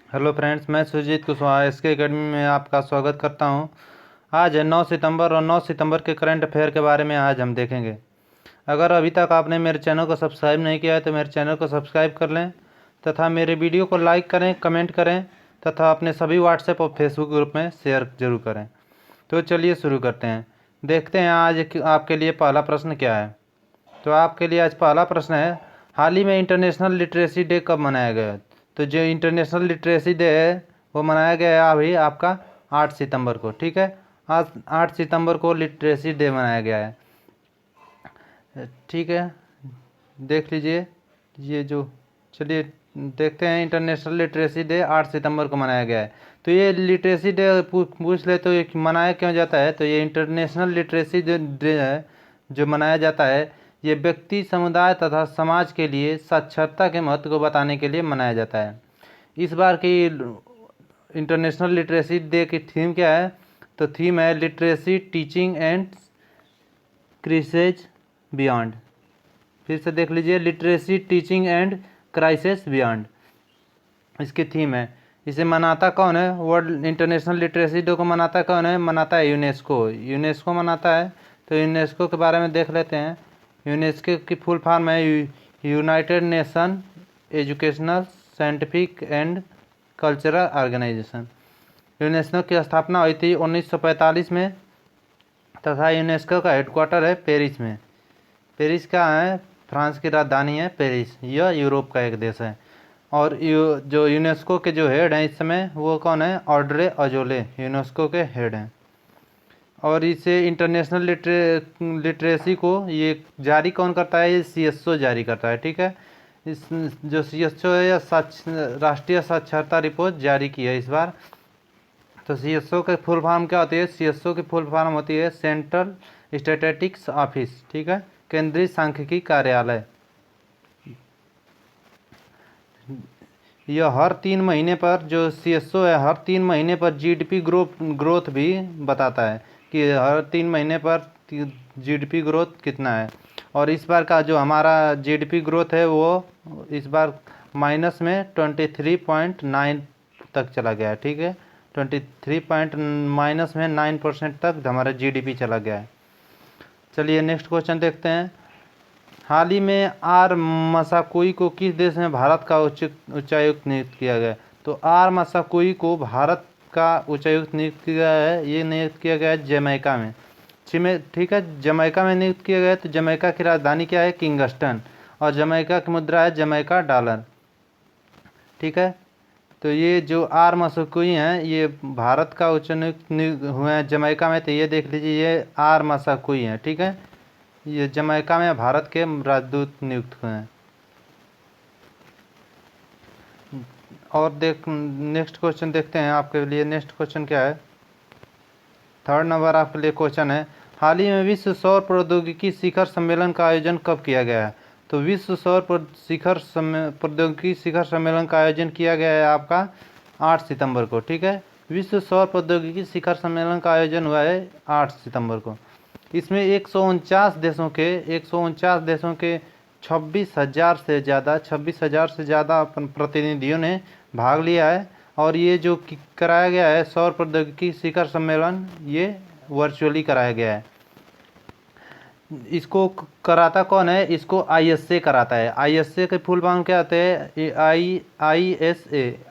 Hello friends, मैं Sujit Kushwaha SK academy में आपका स्वागत करता हूं। आज है 9 सितंबर और 9 सितंबर के करंट अफेयर के बारे में आज हम देखेंगे। अगर अभी तक आपने मेरे चैनल को सब्सक्राइब नहीं किया है तो मेरे चैनल को सब्सक्राइब कर लें तथा मेरे वीडियो को लाइक करें, कमेंट करें तथा अपने सभी व्हाट्सएप और फेसबुक ग्रुप में शेयर जरूर करें। तो चलिए शुरू करते हैं। देखते हैं आज आपके लिए पहला प्रश्न क्या है। तो आपके लिए आज पहला प्रश्न है, हाल ही में इंटरनेशनल लिटरेसी डे कब मनाया गया? तो जो इंटरनेशनल लिटरेसी डे है वो मनाया गया है अभी आपका 8 सितंबर को। ठीक है, आज 8 सितंबर को लिटरेसी डे मनाया गया है। ठीक है, देख लीजिए ये जो, चलिए देखते हैं। इंटरनेशनल लिटरेसी डे 8 सितंबर को मनाया गया है। तो ये लिटरेसी डे पूछ ले तो ये मनाया क्यों जाता है? तो ये इंटरनेशनल लिटरेसी डे है जो मनाया जाता है, ये व्यक्ति, समुदाय तथा समाज के लिए साक्षरता के महत्व को बताने के लिए मनाया जाता है। इस बार की इंटरनेशनल लिटरेसी डे की थीम क्या है? तो थीम है literacy teaching and crisis beyond. फिर से देख लीजिए, literacy teaching and crisis beyond इसकी थीम है। इसे मनाता कौन है? वर्ल्ड इंटरनेशनल लिटरेसी डे को मनाता कौन है? मनाता है यूनेस्को। यूनेस्को मनाता है। तो यूनेस्को के बारे में देख लेते हैं। यूनेस्को की फुल फॉर्म है United Nation educational, scientific and cultural organisation. UNESCO की स्थापना हुई थी 1945 में तथा यूनेस्को का हेडक्वार्टर है पेरिस में। पेरिस कहाँ है? फ्रांस की राजधानी है पेरिस। यह यूरोप का एक देश है। और जो यूनेस्को के जो हेड हैं इस समय वो कौन है? ऑड्रे अजोले यूनेस्को के हेड हैं। और इसे इंटरनेशनल लिटरेसी को ये जारी कौन करता है? ये सीएसओ जारी करता है। ठीक है, इस जो सीएसओ है या राष्ट्रीय साक्षरता रिपोर्ट जारी की है इस बार। तो सीएसओ के फुल फॉर्म क्या होती है? सीएसओ की फुल फॉर्म होती है सेंट्रल स्टैटिस्टिक्स ऑफिस। ठीक है, केंद्रीय सांख्यिकी कार्यालय। यह हर 3 महीने पर, जो सीएसओ है, हर 3 महीने पर जीडीपी ग्रोथ भी बताता है कि हर 3 महीने पर जीडीपी ग्रोथ कितना है। और इस बार का जो हमारा जीडीपी ग्रोथ है वो इस बार माइनस में 23.9 तक चला गया है। ठीक है, 23 पॉइंट माइनस में 9% तक हमारा जीडीपी चला गया है। चलिए नेक्स्ट क्वेश्चन देखते हैं। हाल ही में आर मसाकोई को किस देश में भारत का उच्चायुक्त नियुक्त किया गया? तो आर मसाकोई को भारत का उच्चायुक्त नियुक्त किया गया है। ये नियुक्त किया गया है जमैका में। ठीक है, जमैका में नियुक्त किया गया है। तो जमैका की राजधानी क्या है? किंगस्टन। और जमैका की मुद्रा है जमैका डॉलर। ठीक है, तो ये जो आर मसाकोई हैं ये भारत का उच्चायुक्त हुए हैं जमैका में। तो ये देख लीजिए, ये आर मसाकोई हैं। ठीक है, ये जमैका में भारत के राजदूत नियुक्त हुए हैं। और नेक्स्ट क्वेश्चन देखते हैं आपके लिए। नेक्स्ट क्वेश्चन क्या है? थर्ड नंबर आपके लिए क्वेश्चन है, हाल ही में विश्व सौर प्रौद्योगिकी शिखर सम्मेलन का आयोजन कब किया गया है? तो विश्व सौर प्रौद्योगिकी शिखर सम्मेलन का आयोजन किया गया है आपका 8 सितंबर को। ठीक है, विश्व सौर प्रौद्योगिकी शिखर सम्मेलन का आयोजन हुआ है 8 सितंबर को। इसमें 149 देशों के 26,000 से ज़्यादा प्रतिनिधियों ने भाग लिया है। और ये जो कराया गया है सौर प्रौद्योगिकी शिखर सम्मेलन, ये वर्चुअली कराया गया है। इसको कराता कौन है? इसको आईएसए कराता है। आईएसए के फुल फॉर्म क्या होते हैं?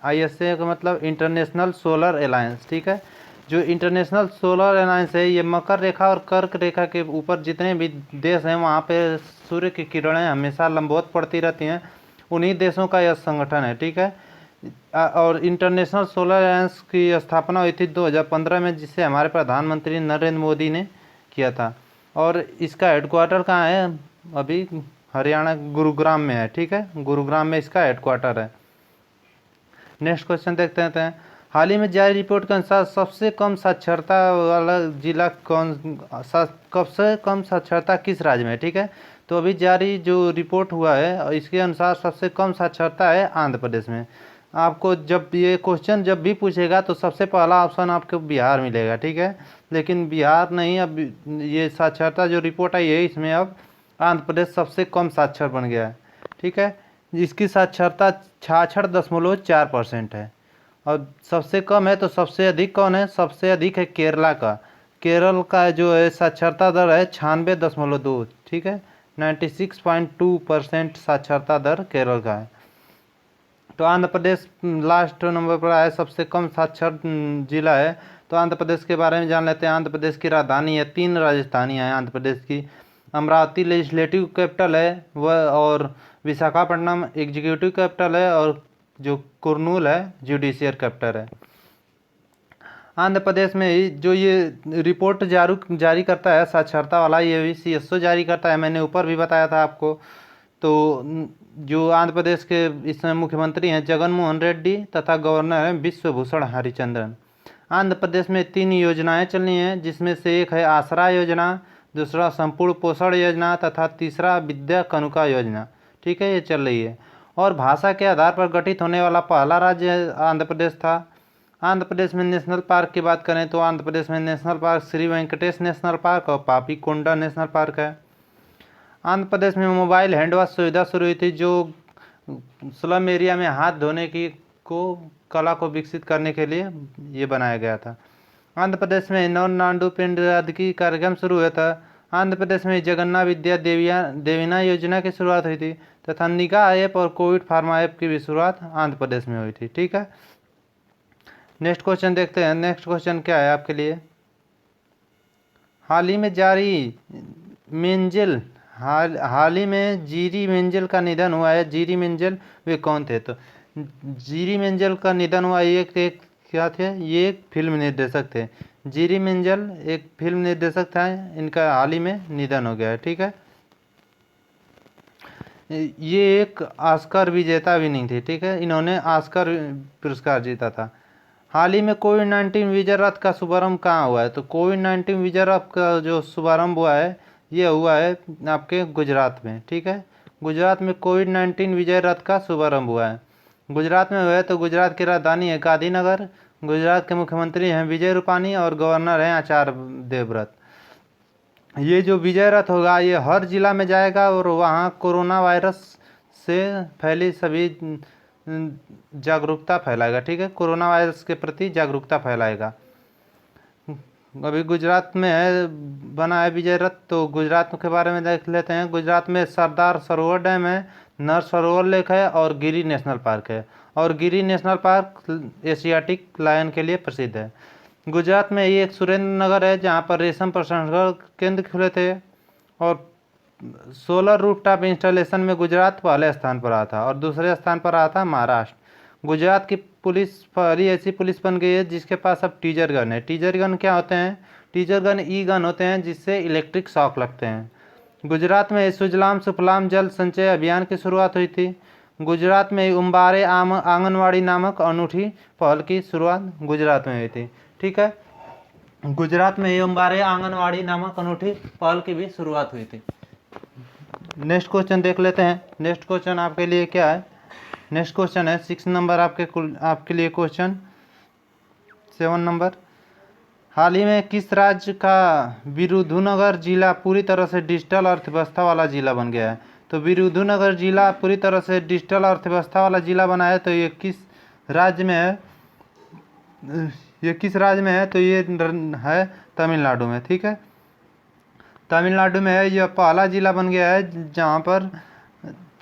आईएसए का मतलब इंटरनेशनल सोलर अलायंस। ठीक है, जो इंटरनेशनल सोलर अलायंस है ये मकर रेखा और कर्क रेखा के ऊपर जितने भी देश हैं वहाँ पे सूर्य की किरणें हमेशा लंबवत पड़ती रहती हैं। उन्हीं देशों का यह संगठन है। ठीक है, और इंटरनेशनल सोलर अलायंस की स्थापना हुई थी 2015 में, जिसे हमारे प्रधानमंत्री नरेंद्र मोदी ने किया था। और इसका हेडक्वार्टर कहाँ है? अभी हरियाणा गुरुग्राम में है। ठीक है, गुरुग्राम में इसका हेडक्वार्टर है। नेक्स्ट क्वेश्चन देखते हैं। हाल ही में जारी रिपोर्ट के अनुसार सबसे कम साक्षरता वाला जिला सबसे कम साक्षरता किस राज्य में? ठीक है, तो अभी जारी जो रिपोर्ट हुआ है इसके अनुसार सबसे कम साक्षरता है आंध्र प्रदेश में। आपको जब ये क्वेश्चन जब भी पूछेगा तो सबसे पहला ऑप्शन आपको बिहार मिलेगा। ठीक है, लेकिन बिहार नहीं, अब ये साक्षरता जो रिपोर्ट आई है इसमें अब आंध्र प्रदेश सबसे कम साक्षर बन गया है। ठीक है, इसकी साक्षरता 66.4% है। और सबसे कम है तो सबसे अधिक कौन है? सबसे अधिक है केरला का। केरल का जो है साक्षरता दर है 96.2, ठीक है, 96.2% साक्षरता दर केरल का है। तो आंध्र प्रदेश लास्ट नंबर पर आया, सबसे कम साक्षर जिला है। तो आंध्र प्रदेश के बारे में जान लेते हैं। आंध्र प्रदेश की राजधानी है, 3 राजधानियाँ हैं आंध्र प्रदेश की। अमरावती लेजिस्लेटिव कैपिटल है वह, और विशाखापट्टनम एग्जीक्यूटिव कैपिटल है, और जो कुर्नूल है जुडिशियल कैपिटल है। आंध्र प्रदेश में जो ये रिपोर्ट जारी करता है साक्षरता वाला, ये भी CSO जारी करता है। मैंने ऊपर भी बताया था आपको। तो जो आंध्र प्रदेश के इस समय मुख्यमंत्री हैं जगन मोहन रेड्डी, तथा गवर्नर हैं विश्वभूषण हरिचंद्रन। आंध्र प्रदेश में 3 योजनाएं चल रही हैं, जिसमें से एक है आसरा योजना, दूसरा संपूर्ण पोषण योजना, तथा तीसरा विद्या कनुका योजना, ठीक है, ये चल रही है। और भाषा के आधार पर गठित होने वाला पहला राज्य आंध्र प्रदेश था। आंध्र प्रदेश में नेशनल पार्क की बात करें तो आंध्र प्रदेश में national park Shri Venkatesh national park और पापी कोंडा नेशनल पार्क है। आंध्र प्रदेश में मोबाइल हैंड वॉश सुविधा शुरू हुई थी, जो स्लम एरिया में हाथ धोने की कला को विकसित करने के लिए ये बनाया गया था। आंध्र प्रदेश में नौ नाडु पिंड की कार्यक्रम शुरू हुआ था। आंध्र प्रदेश में जगन्नाथ विद्या देवीना योजना की शुरुआत हुई थी, तथा निगाह ऐप और कोविड फार्मा ऐप की भी शुरुआत आंध्र प्रदेश में हुई थी, ठीक है। नेक्स्ट क्वेश्चन देखते हैं। नेक्स्ट क्वेश्चन क्या है आपके लिए? हाल ही में जीरी मेंजल का निधन हुआ है। जीरी मेंजल वे कौन थे? तो जीरी मेंजल का निधन हुआ, एक क्या थे? ये एक फिल्म निर्देशक थे। जीरी मेंजल एक फिल्म निर्देशक था, इनका हाल ही में निधन हो गया है, ठीक है। ये एक ऑस्कर विजेता भी नहीं थे, ठीक है, इन्होंने ऑस्कर पुरस्कार जीता था। हाल ही में कोविड-19 विजय रथ का शुभारंभ कहाँ हुआ है? तो कोविड-19 विजय रथ का जो शुभारंभ हुआ है ये हुआ है आपके गुजरात में, ठीक है। गुजरात में कोविड-19 विजय रथ का शुभारंभ हुआ है, गुजरात में हुआ है। तो गुजरात की राजधानी है गांधीनगर। गुजरात के मुख्यमंत्री हैं विजय रूपानी और गवर्नर हैं आचार्य देवव्रत। ये जो विजय रथ होगा ये हर जिला में जाएगा और वहाँ कोरोना वायरस से फैली सभी जागरूकता फैलाएगा, ठीक है, कोरोना वायरस के प्रति जागरूकता फैलाएगा। अभी गुजरात में है बना है विजय रथ, तो गुजरात के बारे में देख लेते हैं। गुजरात में सरदार सरोवर डैम है, नर सरोवर लेक है और गिरी नेशनल पार्क है। और गिरी नेशनल पार्क एशियाटिक लायन के लिए प्रसिद्ध है। गुजरात में एक सुरेंद्र नगर है जहाँ पर रेशम प्रसंस्करण केंद्र खुले थे। और सोलर रूफटॉप इंस्टॉलेशन में गुजरात पहले स्थान पर आया था और दूसरे स्थान पर आया था महाराष्ट्र। गुजरात की पुलिस पहली ऐसी पुलिस बन गई है जिसके पास अब टीजर गन है। टीजर गन क्या होते हैं? टीजर गन ई गन होते हैं जिससे इलेक्ट्रिक शॉक लगते हैं। गुजरात में सुजलाम सुफलाम जल संचय अभियान की शुरुआत हुई थी। गुजरात में उम्बारे आंगनवाड़ी नामक अनूठी पहल की शुरुआत गुजरात में हुई थी, ठीक है। गुजरात में उम्बारे आंगनवाड़ी नामक अनूठी पहल की भी शुरुआत हुई थी। नेक्स्ट क्वेश्चन देख लेते हैं। नेक्स्ट क्वेश्चन आपके लिए क्या है? नेक्स्ट क्वेश्चन है 6 नंबर आपके लिए क्वेश्चन 7 नंबर। हाल ही में किस राज्य का विरुधुनगर जिला पूरी तरह से डिजिटल अर्थव्यवस्था वाला जिला बन गया है? तो विरुधुनगर जिला पूरी तरह से डिजिटल अर्थव्यवस्था वाला जिला बना है। तो ये किस राज्य में है? तो ये है तमिलनाडु में, ठीक है। तमिलनाडु में है, यह पहला जिला बन गया है जहाँ पर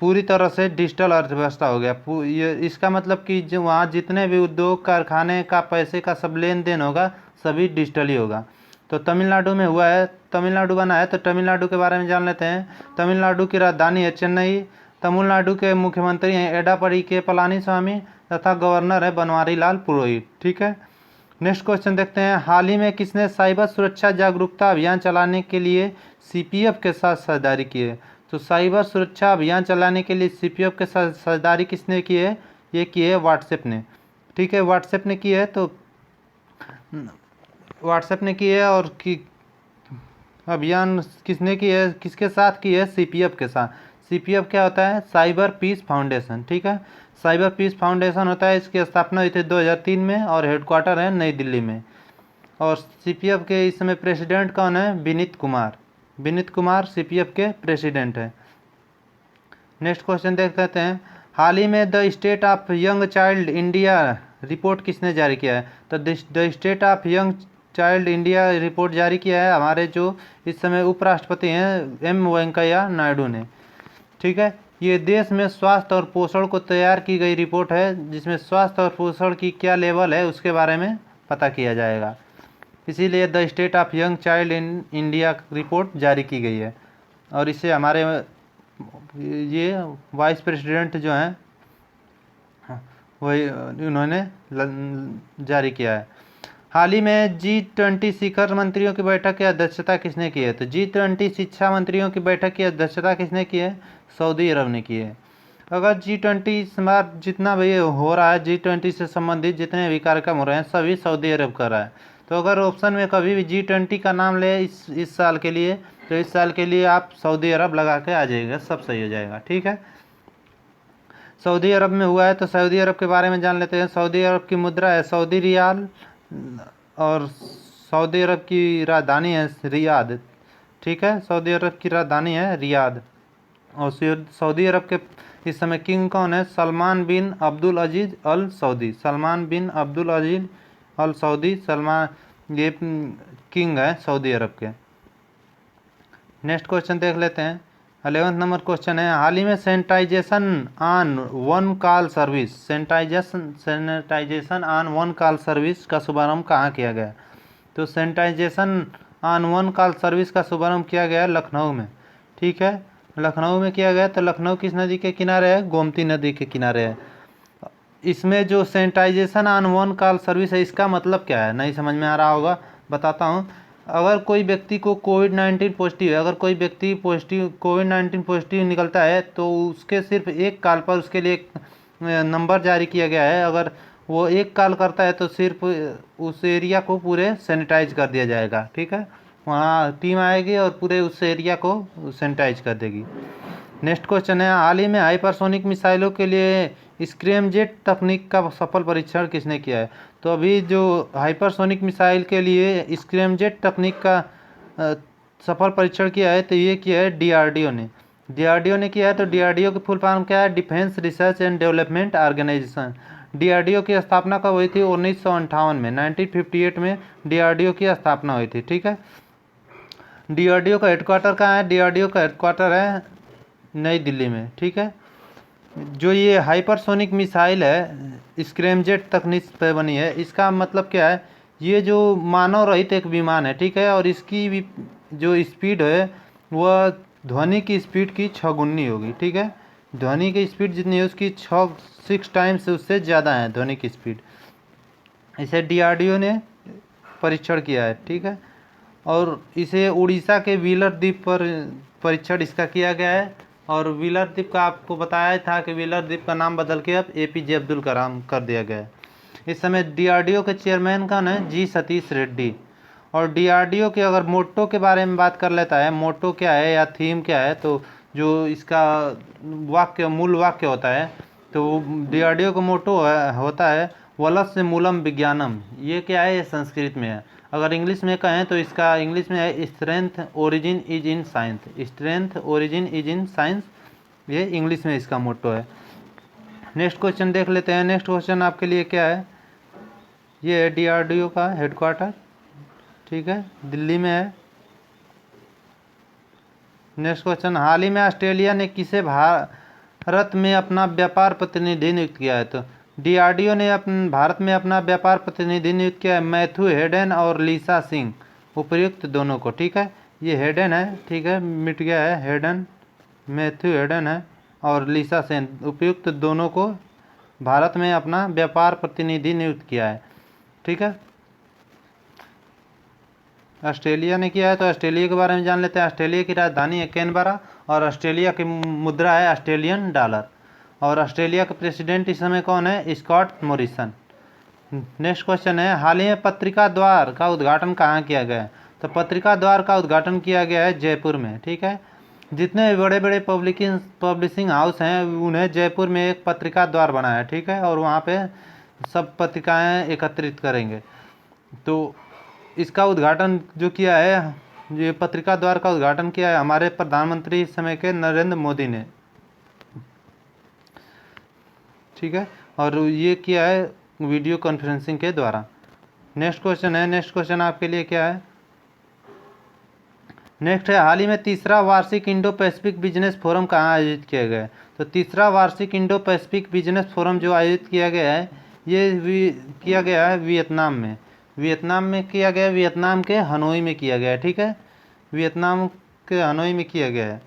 पूरी तरह से डिजिटल अर्थव्यवस्था हो गया। ये इसका मतलब कि जो वहाँ जितने भी उद्योग कारखाने का पैसे का सब लेन देन होगा सभी डिजिटल ही होगा। तो तमिलनाडु में हुआ है, तमिलनाडु बना है। तो तमिलनाडु के बारे में जान लेते हैं। तमिलनाडु की राजधानी है चेन्नई। तमिलनाडु के मुख्यमंत्री हैं एडापड़ी के पलानीस्वामी तथा गवर्नर है बनवारी लाल पुरोहित, ठीक है। नेक्स्ट क्वेश्चन देखते हैं। हाल ही में किसने साइबर सुरक्षा जागरूकता अभियान चलाने के लिए CPF के साथ साझेदारी की है? तो साइबर सुरक्षा अभियान चलाने के लिए CPF के साथ साझेदारी किसने की है? ये की है व्हाट्सएप ने, ठीक है, व्हाट्सएप ने की है। तो व्हाट्सएप ने की है और कि अभियान किसने की है, किसके साथ की है? CPF के साथ। CPF क्या होता है? साइबर पीस फाउंडेशन, ठीक है, साइबर पीस फाउंडेशन होता है। इसकी स्थापना हुई थी 2003 में और हेडक्वार्टर है नई दिल्ली में। और CPF के इस समय प्रेसिडेंट कौन है? विनीत कुमार। विनीत कुमार CPF के प्रेसिडेंट है। नेक्स्ट क्वेश्चन देख लेते हैं। हाल ही में the state of young child India report किसने जारी किया है? तो the state of young child India report जारी किया है हमारे जो इस समय उपराष्ट्रपति हैं एम वेंकैया नायडू ने। ठीक है, ये देश में स्वास्थ्य और पोषण को तैयार की गई रिपोर्ट है, जिसमें स्वास्थ्य और पोषण की क्या लेवल है उसके बारे में पता किया जाएगा। इसीलिए the state of young child in India report जारी की गई है, और इसे हमारे ये वाइस प्रेसिडेंट जो हैं वही उन्होंने जारी किया है। हाल ही में G20 शिखर मंत्रियों की बैठक की अध्यक्षता किसने की है? तो G20 शिक्षा मंत्रियों की बैठक की अध्यक्षता किसने की है? सऊदी अरब ने की है। अगर G20 इस बार जितना भी हो रहा है, G20 से संबंधित जितने भी कार्यक्रम हो रहे हैं सभी सऊदी अरब कर रहा है। तो अगर ऑप्शन में कभी भी G20 का नाम ले इस साल के लिए, तो इस साल के लिए आप सऊदी अरब लगा के आ जाइएगा, सब सही हो जाएगा। ठीक है, सऊदी अरब में हुआ है तो सऊदी अरब के बारे में जान लेते हैं। सऊदी अरब की मुद्रा है सऊदी रियाल, और सऊदी अरब की राजधानी है रियाद। ठीक है, सऊदी अरब की राजधानी है रियाद। और सऊदी अरब के इस समय किंग कौन है? सलमान बिन अब्दुल अजीज अल सऊदी। सलमान बिन अब्दुल अजीज अल सऊदी, सलमान ये किंग है सऊदी अरब के। नेक्स्ट क्वेश्चन देख लेते हैं। 11th नंबर क्वेश्चन है, हाल ही में sanitisation on one call service, sanitisation on one call service का शुभारंभ कहाँ किया गया? तो sanitisation on one call service का शुभारंभ किया गया लखनऊ में। ठीक है, लखनऊ में किया गया। तो लखनऊ किस नदी के किनारे है? गोमती नदी के किनारे है। इसमें जो sanitisation on one call service है, इसका मतलब क्या है? नहीं समझ में आ रहा होगा, बताता हूँ। अगर कोई व्यक्ति को कोविड-19 पॉजिटिव है, अगर कोई व्यक्ति कोविड-19 पॉजिटिव निकलता है तो उसके सिर्फ एक कॉल पर उसके लिए एक नंबर जारी किया गया है। अगर वो एक कॉल करता है तो सिर्फ उस एरिया को पूरे सैनिटाइज कर दिया जाएगा। ठीक है, वहाँ टीम आएगी और पूरे उस एरिया को सैनिटाइज कर देगी। नेक्स्ट क्वेश्चन है, हाल ही में हाइपरसोनिक मिसाइलों के लिए स्क्रैमजेट तकनीक का सफल परीक्षण किसने किया है? तो अभी जो हाइपरसोनिक मिसाइल के लिए स्क्रैमजेट तकनीक का सफल परीक्षण किया है, तो ये किया है डीआरडीओ ने। डीआरडीओ ने किया है। तो डीआरडीओ की फुल फॉर्म क्या है? Defence research and development organisation. DRDO की स्थापना कब हुई थी? 1958 में, 1958 में डीआरडीओ की स्थापना हुई थी। ठीक है, डीआरडीओ का हेडक्वार्टर कहाँ है? डीआरडीओ का हेडक्वार्टर है नई दिल्ली में। ठीक है, जो ये हाइपरसोनिक मिसाइल है स्क्रैमजेट तकनीक पे बनी है, इसका मतलब क्या है? ये जो मानव रहित एक विमान है। ठीक है, और इसकी भी जो स्पीड है वह ध्वनि की स्पीड की 6 गुनी होगी। ठीक है, ध्वनि की स्पीड जितनी है उसकी 6 टाइम्स उससे ज़्यादा है ध्वनि की स्पीड। इसे डीआरडीओ ने परीक्षण किया है। ठीक है, और इसे उड़ीसा के व्हीलर द्वीप पर परीक्षण इसका किया गया है। और व्हीलर द्वीप का आपको बताया था कि व्हीलर द्वीप का नाम बदल के अब एपीजे अब्दुल कलाम कर दिया गया है। इस समय डीआरडीओ के चेयरमैन कौन है? जी सतीश रेड्डी। और डीआरडीओ के अगर मोटो के बारे में बात कर लेता है, मोटो क्या है या थीम क्या है, तो जो इसका वाक्य मूल वाक्य होता है, तो डीआरडीओ का मोटो होता है वलस्य मूलम विज्ञानम। ये क्या है? ये संस्कृत में है। अगर इंग्लिश में कहें तो इसका इंग्लिश में है strength origin is in science. Strength origin is in science, ये इंग्लिश में इसका मोटो है। नेक्स्ट क्वेश्चन देख लेते हैं। नेक्स्ट क्वेश्चन आपके लिए क्या है? ये है डीआरडीओ का हेडक्वार्टर। ठीक है, दिल्ली में है। नेक्स्ट क्वेश्चन, हाल ही में ऑस्ट्रेलिया ने किसे भारत में अपना व्यापार प्रतिनिधि नियुक्त किया है? तो डीआरडीओ ने भारत में अपना व्यापार प्रतिनिधि नियुक्त किया है मैथ्यू हेडन और लीसा सिंह, उपर्युक्त दोनों को। ठीक है, ये हेडन है। ठीक है, मिट गया है हेडन, मैथ्यू हेडन है और लीसा सेन, उपयुक्त दोनों को भारत में अपना व्यापार प्रतिनिधि नियुक्त किया है। ठीक है, ऑस्ट्रेलिया ने किया है। तो ऑस्ट्रेलिया के बारे में जान लेते हैं। ऑस्ट्रेलिया की राजधानी है कैनबरा और ऑस्ट्रेलिया की मुद्रा है ऑस्ट्रेलियन डॉलर। और ऑस्ट्रेलिया के प्रेसिडेंट इस समय कौन है? Scott Morrison. नेक्स्ट क्वेश्चन है, हाल ही में पत्रिका द्वार का उद्घाटन कहाँ किया गया है? तो पत्रिका द्वार का उद्घाटन किया गया है जयपुर में। ठीक है, जितने बड़े बड़े पब्लिशिंग हाउस हैं उन्हें जयपुर में एक पत्रिका द्वार बना है। ठीक है, और वहाँ पे सब पत्रिकाएँ एकत्रित करेंगे। तो इसका उद्घाटन जो किया है, ये पत्रिका द्वार का उद्घाटन किया है हमारे प्रधानमंत्री इस समय के नरेंद्र मोदी ने। ठीक है, और ये किया है वीडियो कॉन्फ्रेंसिंग के द्वारा। नेक्स्ट क्वेश्चन है, नेक्स्ट क्वेश्चन आपके लिए क्या है, नेक्स्ट है, हाल ही में तीसरा वार्षिक इंडो पैसिफिक बिजनेस फोरम कहाँ आयोजित किया गया है। तो तीसरा वार्षिक इंडो पैसिफिक बिजनेस फोरम जो आयोजित किया गया है, ये किया गया है वियतनाम में। वियतनाम में किया गया है, वियतनाम के हनोई में किया गया है। ठीक है, वियतनाम के हनोई में किया गया है।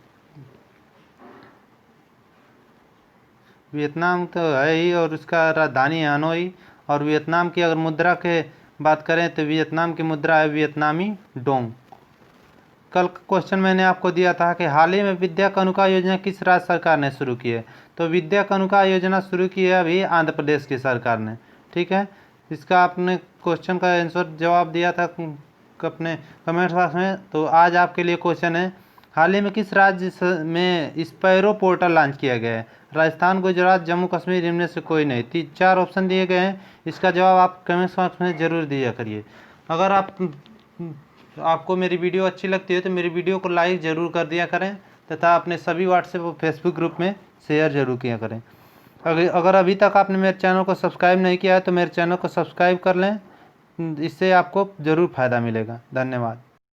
वियतनाम तो है ही, और उसका राजधानी है हनोई। और वियतनाम की अगर मुद्रा के बात करें तो वियतनाम की मुद्रा है वियतनामी डोंग। कल क्वेश्चन मैंने आपको दिया था कि हाल ही में विद्या कानुका योजना किस राज्य सरकार ने शुरू की है। तो विद्या कानुका योजना शुरू की है अभी आंध्र प्रदेश की सरकार ने। ठीक है, इसका आपने क्वेश्चन का आंसर जवाब दिया था अपने कमेंट बॉक्स में। तो आज आपके लिए क्वेश्चन है, हाल ही में किस राज्य में स्पैरो पोर्टल लॉन्च किया गया है। राजस्थान, गुजरात, जम्मू कश्मीर, इनमें से कोई नहीं। 4 ऑप्शन दिए गए हैं, इसका जवाब आप कमेंट बॉक्स में ज़रूर दिया करिए। अगर आपको मेरी वीडियो अच्छी लगती है तो मेरी वीडियो को लाइक ज़रूर कर दिया करें, तथा अपने सभी व्हाट्सएप और फेसबुक ग्रुप में शेयर ज़रूर किया करें। अगर अभी तक आपने मेरे चैनल को सब्सक्राइब नहीं किया है तो मेरे चैनल को सब्सक्राइब कर लें, इससे आपको ज़रूर फ़ायदा मिलेगा। धन्यवाद।